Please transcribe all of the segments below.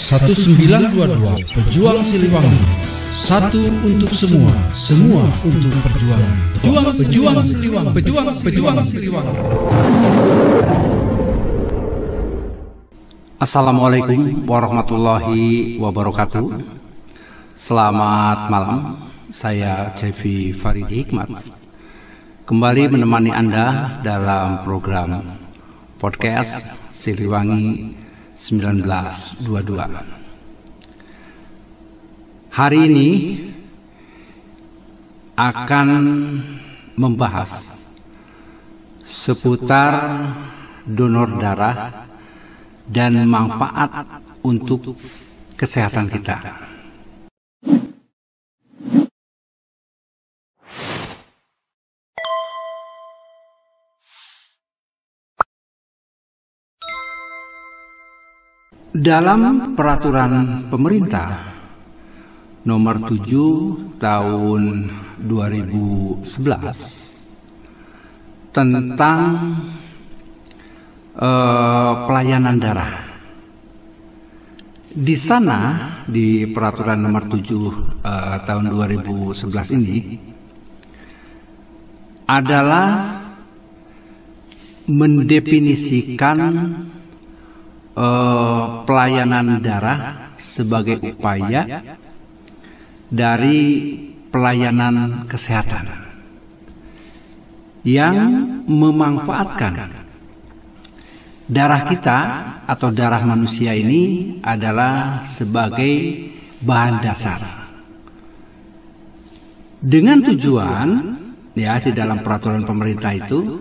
1922 Pejuang Siliwangi. Satu untuk semua, semua untuk perjuangan. Pejuang Siliwangi. Pejuang Siliwangi. Assalamualaikum warahmatullahi wabarakatuh. Selamat malam. Saya Cevi Faridi Hikmat, kembali menemani Anda dalam program podcast Siliwangi 1922. Hari ini akan membahas seputar donor darah dan manfaat untuk kesehatan kita. Dalam peraturan pemerintah nomor 7 tahun 2011 tentang pelayanan darah. Di sana, di peraturan nomor 7 tahun 2011 ini adalah mendefinisikan pelayanan darah sebagai upaya dari pelayanan kesehatan yang memanfaatkan darah kita atau darah manusia ini adalah sebagai bahan dasar dengan tujuan, ya, di dalam peraturan pemerintah itu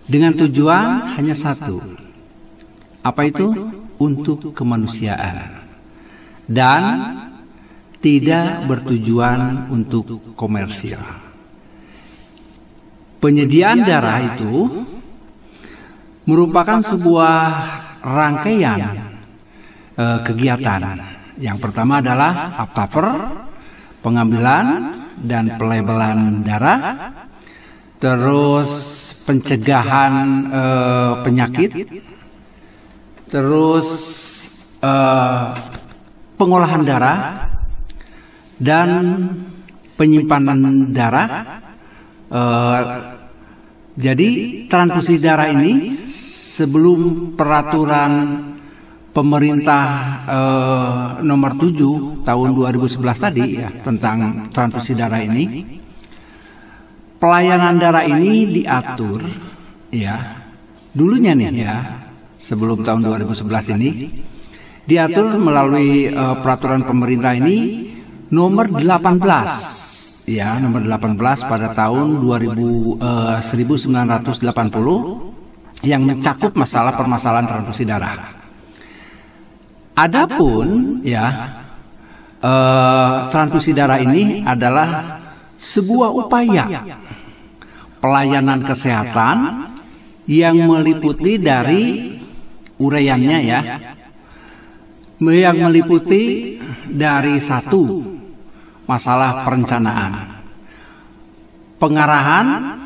dengan tujuan hanya satu. Apa itu? Untuk kemanusiaan dan tidak bertujuan untuk komersial. Penyediaan darah itu merupakan sebuah rangkaian kegiatan. Yang pertama adalah aptaper, pengambilan dan pelabelan darah, terus pencegahan penyakit, terus pengolahan darah dan penyimpanan darah. Jadi transfusi darah ini sebelum peraturan pemerintah nomor 7 tahun 2011 tadi, ya, tentang transfusi darah ini, pelayanan darah ini diatur, ya, dulunya nih, ya, sebelum tahun 2011 ini diatur melalui peraturan pemerintah ini nomor 18, ya, nomor 18 pada tahun 1980 yang mencakup masalah permasalahan transfusi darah. Adapun, ya, transfusi darah ini adalah sebuah upaya pelayanan kesehatan yang meliputi dari uraiannya, ya, yang meliputi dari satu, masalah perencanaan, pengarahan,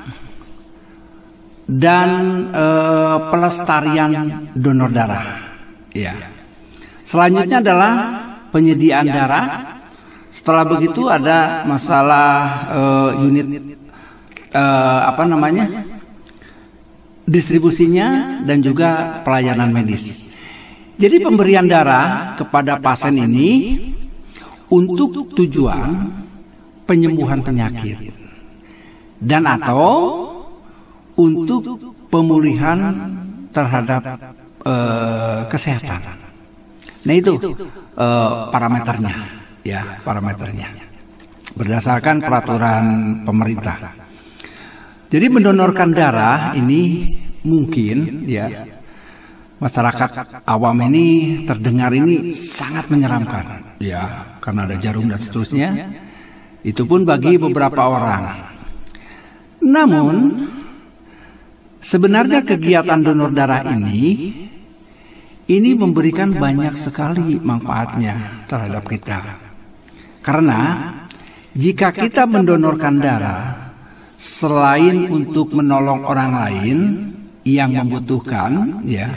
dan pelestarian donor darah, ya. Selanjutnya adalah penyediaan darah. Setelah begitu ada masalah unit distribusinya dan juga pelayanan medis. Jadi pemberian darah kepada pasien ini untuk tujuan penyembuhan penyakit dan atau untuk pemulihan terhadap kesehatan. Nah, itu parameternya, ya, parameternya berdasarkan peraturan pemerintah. Jadi mendonorkan darah ini mungkin, ya, masyarakat awam ini terdengar ini sangat menyeramkan, ya, karena ada jarum dan seterusnya. Itu pun bagi beberapa orang. Namun sebenarnya kegiatan donor darah ini memberikan banyak sekali manfaatnya terhadap kita. Karena jika kita mendonorkan darah selain untuk menolong orang lain yang membutuhkan, ya,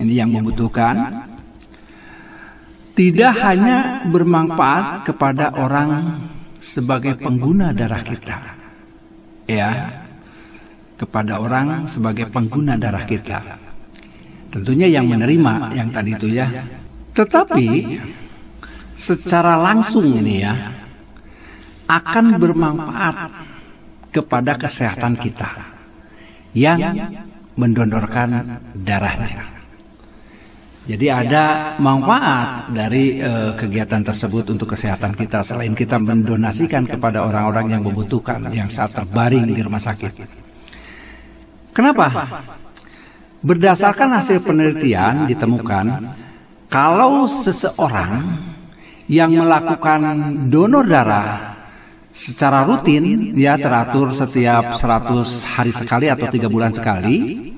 ini yang membutuhkan, tidak hanya bermanfaat kepada orang sebagai pengguna darah kita, ya, kepada orang sebagai pengguna darah kita, tentunya yang menerima yang tadi itu ya, tetapi secara langsung ini ya akan bermanfaat kepada kesehatan kita yang mendonorkan darahnya. Jadi ada manfaat dari kegiatan tersebut untuk kesehatan kita selain kita mendonasikan kepada orang-orang yang membutuhkan, yang saat terbaring di rumah sakit. Kenapa? Berdasarkan hasil penelitian ditemukan kalau seseorang yang melakukan donor darah secara rutin, ya teratur setiap 100 hari sekali atau 3 bulan sekali,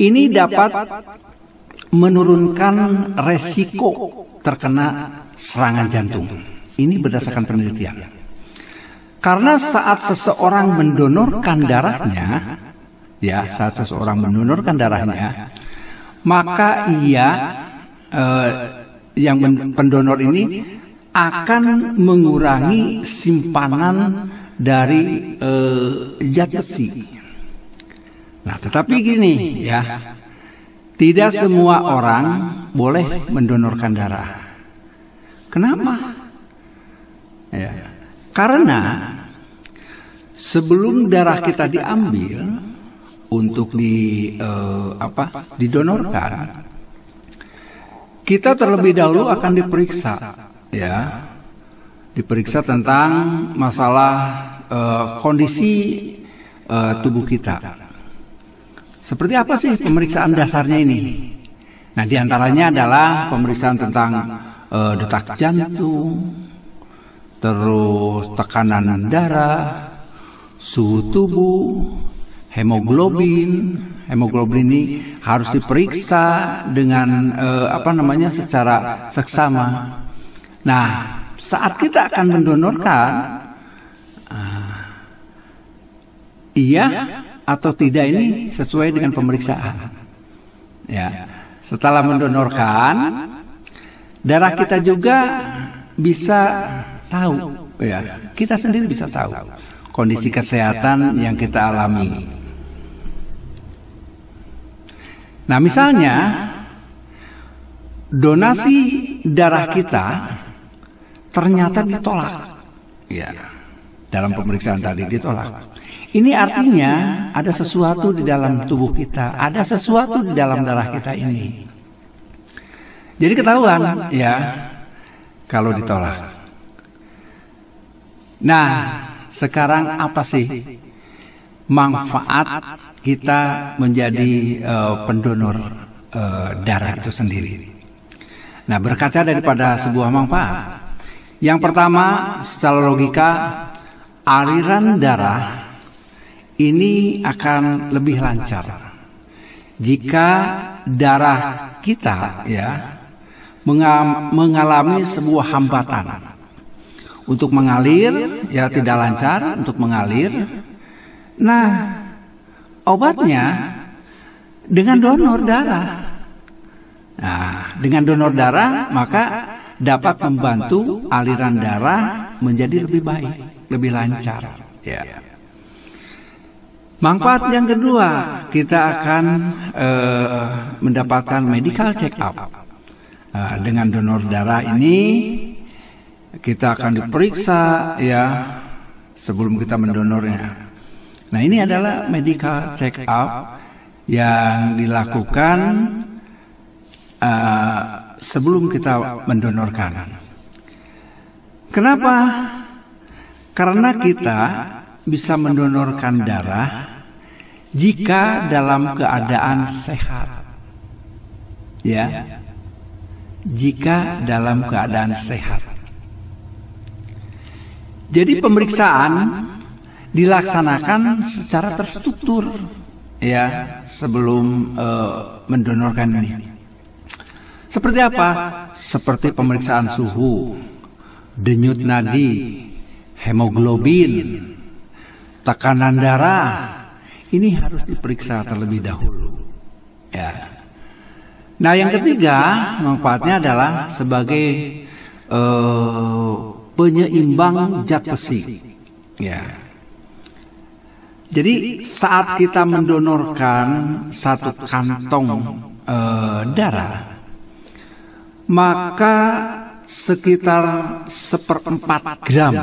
ini dapat menurunkan resiko terkena serangan jantung. Ini berdasarkan penelitian. Karena saat seseorang mendonorkan darahnya, ya saat seseorang mendonorkan darahnya, maka ia yang pendonor ini akan mengurangi simpanan dari zat besi. Nah, tetapi gini ya, tidak semua orang boleh mendonorkan darah. Kenapa? Ya, karena sebelum darah kita diambil untuk didonorkan, kita terlebih dahulu akan diperiksa, ya, diperiksa tentang masalah kondisi tubuh kita. Seperti apa sih pemeriksaan dasarnya ini? Nah, diantaranya adalah pemeriksaan tentang detak jantung, terus tekanan darah, suhu tubuh, hemoglobin. Hemoglobin ini harus diperiksa dengan secara seksama. Nah, saat kita akan mendonorkan, iya atau tidak ini sesuai dengan pemeriksaan. Ya, setelah mendonorkan, darah kita juga bisa tahu, ya, kita sendiri bisa tahu kondisi kesehatan yang kita alami. Nah, misalnya donasi darah kita ternyata ditolak, ya, dalam pemeriksaan tadi ditolak. Ini artinya ada sesuatu di dalam tubuh kita, ada sesuatu di dalam darah kita ini. Jadi ketahuan, ya, kalau ditolak. Nah, sekarang apa sih manfaat kita menjadi pendonor darah itu sendiri? Nah, berkaca daripada sebuah manfaat, yang pertama secara logika, aliran darah ini akan lebih lancar jika darah kita, ya, mengalami sebuah hambatan untuk mengalir, ya, tidak lancar untuk mengalir. Nah, obatnya dengan donor darah. Nah, dengan donor darah maka dapat membantu aliran darah menjadi lebih baik, lebih lancar, ya. Manfaat yang kedua, kita akan mendapatkan medical check up. Dengan donor darah ini kita akan diperiksa, ya, sebelum kita mendonornya. Nah, ini adalah medical check up yang dilakukan sebelum kita mendonorkan. Kenapa? Karena kita bisa mendonorkan darah jika dalam keadaan sehat, ya, jika dalam keadaan sehat. Jadi pemeriksaan dilaksanakan secara terstruktur, ya, sebelum mendonorkan ini. Seperti apa? Seperti pemeriksaan suhu, denyut nadi, hemoglobin, tekanan darah. Ini harus diperiksa terlebih dahulu, ya. Nah, yang ketiga manfaatnya adalah sebagai penyeimbang zat besi. Ya. Jadi saat kita mendonorkan satu kantong darah, maka sekitar 1/4 gram,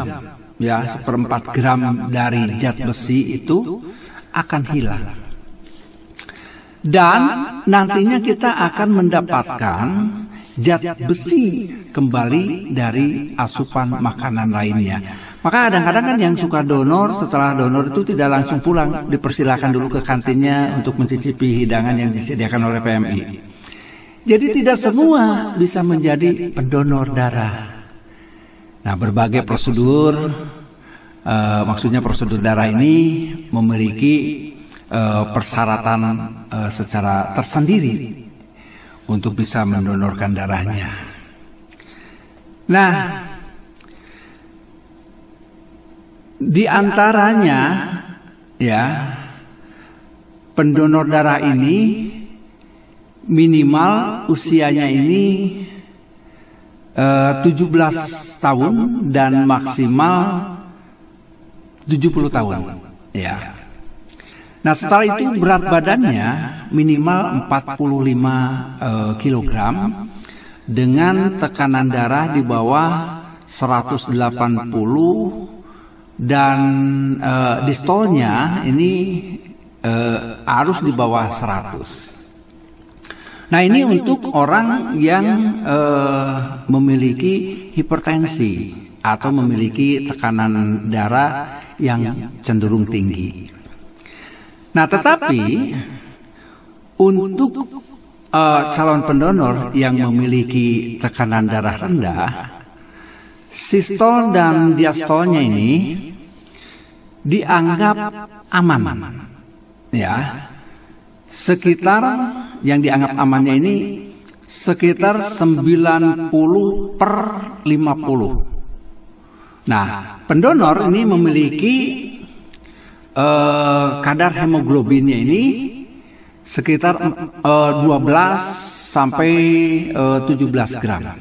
ya 1/4 gram dari zat besi itu akan hilang. Dan nantinya kita akan mendapatkan zat besi kembali dari asupan makanan lainnya. Maka kadang-kadang kan yang suka donor, setelah donor itu tidak langsung pulang, dipersilakan dulu ke kantinnya untuk mencicipi hidangan yang disediakan oleh PMI. Jadi tidak semua bisa menjadi pendonor darah. Nah, berbagai prosedur, maksudnya prosedur darah ini memiliki persyaratan secara tersendiri untuk bisa mendonorkan darahnya. Nah, di antaranya ya pendonor darah ini minimal usianya ini 17 tahun dan maksimal 70 tahun. Ya. Nah, setelah itu berat badannya minimal 45 kg dengan tekanan darah di bawah 180 dan distolnya ini harus di bawah 100. Nah, ini untuk orang yang memiliki hipertensi atau memiliki tekanan darah yang cenderung tinggi. Nah, tetapi untuk calon pendonor yang memiliki tekanan darah rendah, sistol dan diastolnya ini dianggap aman. Ya, sekitar yang dianggap amannya ini sekitar 90/50. Nah, pendonor ini memiliki kadar hemoglobinnya ini sekitar 12 sampai 17 gram.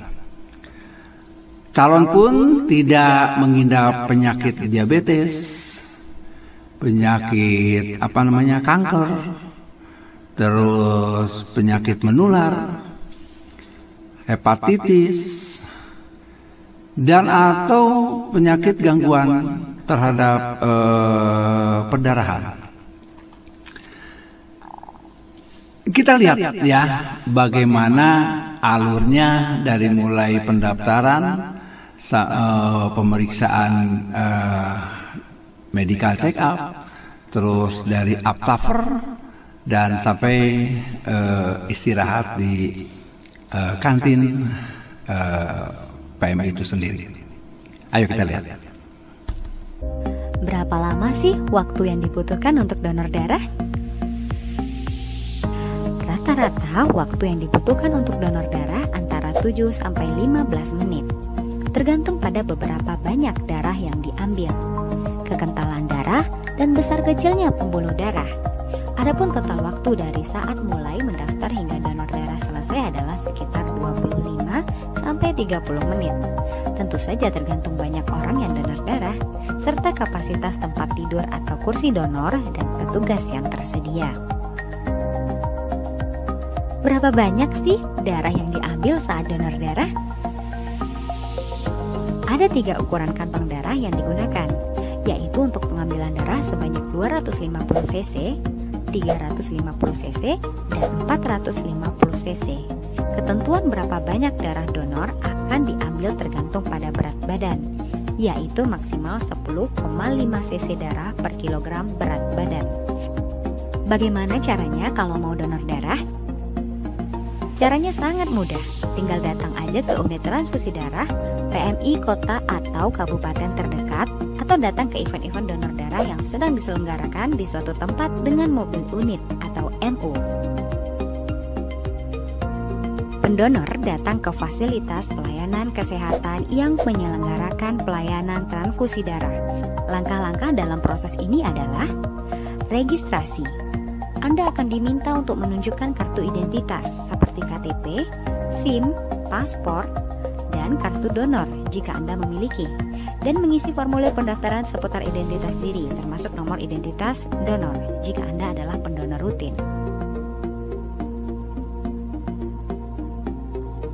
Calon pun tidak mengidap penyakit diabetes, penyakit kanker, terus penyakit menular, hepatitis, dan atau penyakit gangguan terhadap perdarahan. Kita lihat ya bagaimana alurnya dari mulai pendaftaran, pemeriksaan medical check up, terus dari aptaver dan sampai istirahat di kantin PMI itu sendiri. Ayo kita lihat. Berapa lama sih waktu yang dibutuhkan untuk donor darah? Rata-rata waktu yang dibutuhkan untuk donor darah antara 7 sampai 15 menit. Tergantung pada beberapa banyak darah yang diambil, kekentalan darah, dan besar kecilnya pembuluh darah. Adapun total waktu dari saat mulai mendaftar hingga donor darah selesai adalah sekitar 25 sampai 30 menit. Tentu saja tergantung banyak orang yang donor darah, serta kapasitas tempat tidur atau kursi donor dan petugas yang tersedia. Berapa banyak sih darah yang diambil saat donor darah? Ada 3 ukuran kantong darah yang digunakan, yaitu untuk pengambilan darah sebanyak 250 cc, 350 cc, dan 450 cc. Ketentuan berapa banyak darah donor akan diambil tergantung pada berat badan, yaitu maksimal 10,5 cc darah per kilogram berat badan. Bagaimana caranya kalau mau donor darah? Caranya sangat mudah, tinggal datang aja ke unit transfusi darah, PMI kota atau kabupaten terdekat, atau datang ke event-event donor darah yang sedang diselenggarakan di suatu tempat dengan mobil unit atau MU. Pendonor datang ke fasilitas pelayanan kesehatan yang menyelenggarakan pelayanan transfusi darah. Langkah-langkah dalam proses ini adalah registrasi, Anda akan diminta untuk menunjukkan kartu identitas seperti KTP, SIM, paspor, dan kartu donor jika Anda memiliki, dan mengisi formulir pendaftaran seputar identitas diri termasuk nomor identitas donor jika Anda adalah pendonor rutin.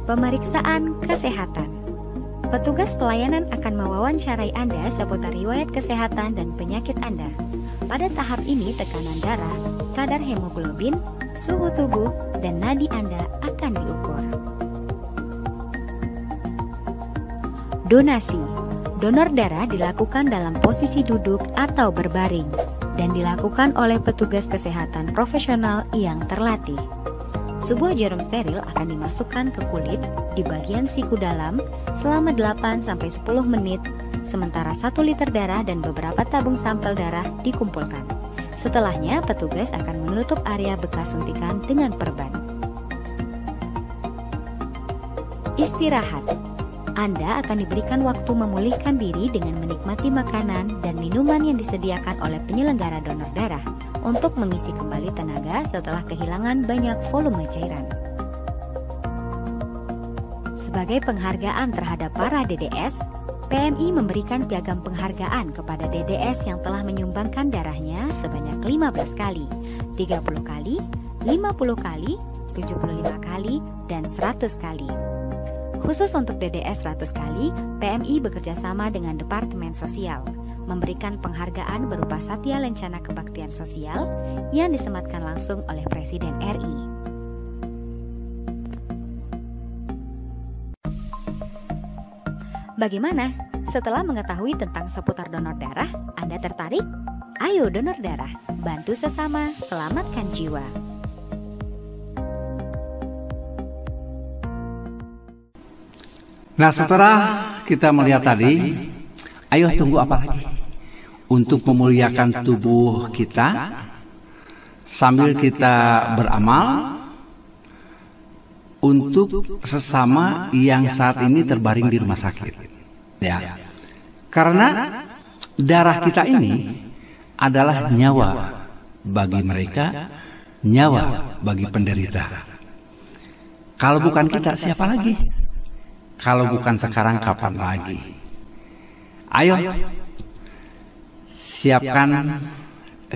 Pemeriksaan kesehatan. Petugas pelayanan akan mewawancarai Anda seputar riwayat kesehatan dan penyakit Anda. Pada tahap ini tekanan darah, kadar hemoglobin, suhu tubuh, dan nadi Anda akan diukur. Donasi. Donor darah dilakukan dalam posisi duduk atau berbaring dan dilakukan oleh petugas kesehatan profesional yang terlatih. Sebuah jarum steril akan dimasukkan ke kulit di bagian siku dalam selama 8-10 menit, sementara 1 liter darah dan beberapa tabung sampel darah dikumpulkan. Setelahnya, petugas akan menutup area bekas suntikan dengan perban. Istirahat. Anda akan diberikan waktu memulihkan diri dengan menikmati makanan dan minuman yang disediakan oleh penyelenggara donor darah untuk mengisi kembali tenaga setelah kehilangan banyak volume cairan. Sebagai penghargaan terhadap para DDS, PMI memberikan piagam penghargaan kepada DDS yang telah menyumbangkan darahnya sebanyak 15 kali, 30 kali, 50 kali, 75 kali, dan 100 kali. Khusus untuk DDS 100 kali, PMI bekerjasama dengan Departemen Sosial, memberikan penghargaan berupa Satya Lencana Kebaktian Sosial yang disematkan langsung oleh Presiden RI. Bagaimana? Setelah mengetahui tentang seputar donor darah, Anda tertarik? Ayo donor darah, bantu sesama, selamatkan jiwa. Nah, setelah kita melihat tadi, ayo tunggu apa lagi? Untuk memuliakan tubuh kita sambil kita beramal untuk sesama yang saat ini terbaring di rumah sakit. Ya. Karena darah kita ini adalah nyawa bagi mereka, nyawa bagi penderita. Kalau bukan kita, siapa lagi? Kalau bukan sekarang, kapan lagi? Ayo, siapkan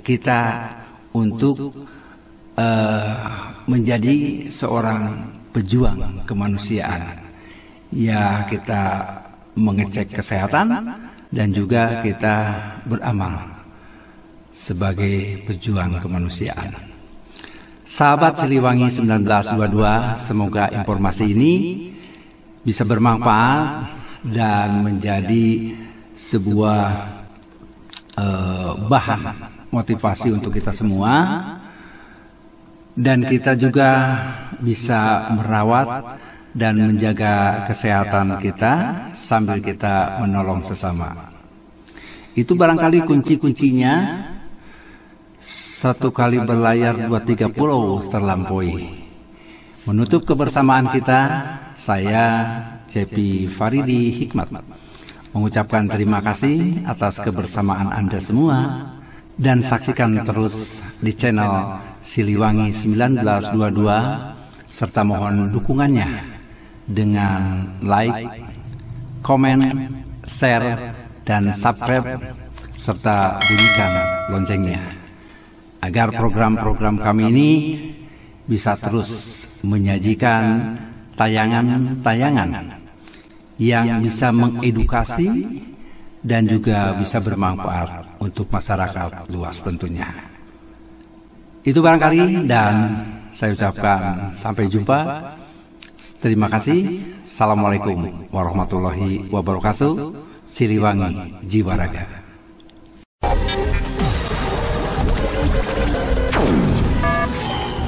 kita untuk menjadi seorang pejuang kemanusiaan. Ya, kita mengecek kesehatan dan juga kita beramal sebagai pejuang kemanusiaan. Sahabat Siliwangi 1922, semoga informasi ini bisa bermanfaat dan menjadi sebuah bahan motivasi untuk kita semua, dan kita juga bisa merawat dan menjaga kesehatan kita sambil kita menolong sesama. Itu barangkali kunci-kuncinya. 1 kali berlayar 2-3 pulau terlampaui. Menutup kebersamaan kita, saya Cepi Faridi Hikmat mengucapkan terima kasih atas kebersamaan Anda semua, dan saksikan terus di channel Siliwangi 1922 serta mohon dukungannya dengan like, komen, share, dan subscribe serta bunyikan loncengnya agar program-program kami ini bisa terus menyajikan tayangan-tayangan yang bisa mengedukasi dan juga bisa bermanfaat untuk masyarakat luas tentunya. Itu barangkali, dan saya ucapkan sampai jumpa. Terima kasih. Assalamualaikum warahmatullahi wabarakatuh. Siliwangi Jiwa Raga.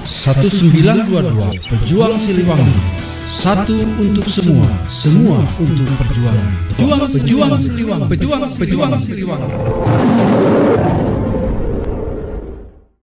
Satu 922 Pejuang Siliwangi. Satu untuk semua, semua untuk perjuangan. Pejuang Siliwangi. Pejuang Siliwangi.